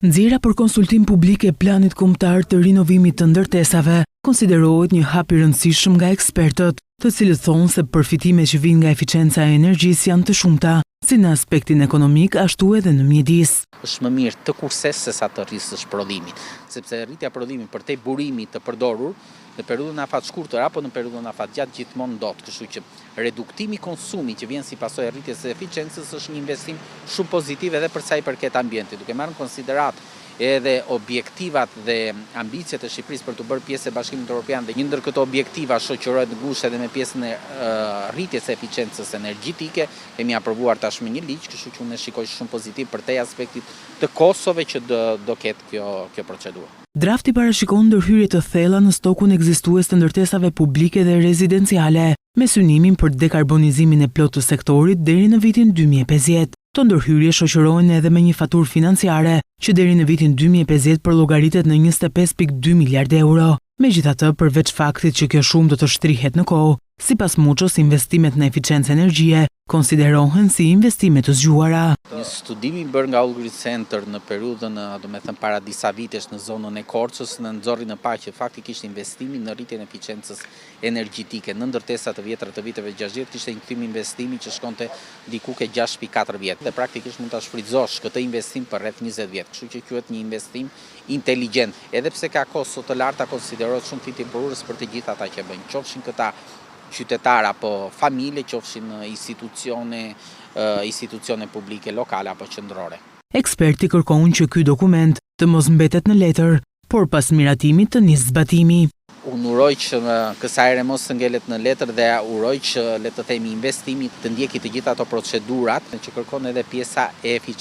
Nxjerrja për konsultim publik e planit kombëtar të rinovimit të ndërtesave konsiderohet një hap i rëndësishëm nga ekspertët, të cilët thonë se përfitimet që vijnë nga eficienca e energjisë janë të shumta, si në aspektin ekonomik ashtu edhe në mjedis. Është më mirë të kurses se sa të rrisësh prodhimin, sepse rritja e prodhimit përtej burimit të përdorur në periudhën afat shkurtër apo në periudhën afat gjatë gjithmonë ndot, kështu që reduktimi i konsumit që vjen si pasojë e rritjes së eficiencës është një investim shumë pozitiv edhe për sa i përket ambientit, duke marrë në konsiderat edhe objektivat dhe ambicjet e Shqipërisë për të bërë pjesë e Bashkimit Evropian dhe një ndër këto objektiva shoqërohet në ngushtë edhe me pjesën e rritjes së eficiencës energjetike, kemi aprovuar tashmë një ligj, kështu që unë shikoj shumë pozitiv për te aspektit të kostove që do ketë kjo procedurë. Drafti parashikon ndërhyrje të thella në stokun ekzistues të ndërtesave publike dhe rezidenciale, me synimin për dekarbonizimin e plotë të sektorit deri në vitin 2050. Të ndërhyrje shoqërohen edhe me një faturë financiare, që deri në vitin 2050 përllogaritet në 25.2 miliardë euro. Megjithatë, përveç faktit që kjo shumë do të shtrihet në kohë, sipas Muços, investimet në eficiencë energjie konsiderohen si investime të zgjuara. Një studim i bërë nga All Green Center në periudhën, para disa vitesh në zonën e Korçës, në nxorri në parë që faktikisht investimi në rritjen e eficiencës energjetike në ndërtesa të vjetra të viteve 60 ishte një kthim investimi që shkonte diku ke 6.4 vjet. Dhe praktikisht mund ta shfrytëzosh këtë investim për rreth 20 vjet, kështu që quhet një investim inteligjent. Edhe pse ka kosto të larta, konsiderohet shumë fitiporës për të gjithë ata që bëjnë, qofshin këta qytetar apo familje, qofshin institucione publike, lokale apo qendrore. Eksperti kërkojnë që ky dokument të mos mbetet në letër, por pas miratimit të nisë zbatimi. Unë uroj që kësaj ere mos të ngelet në letër dhe uroj që le të themi investimi të ndjeki të gjitha ato procedurat që kërkon edhe pjesa e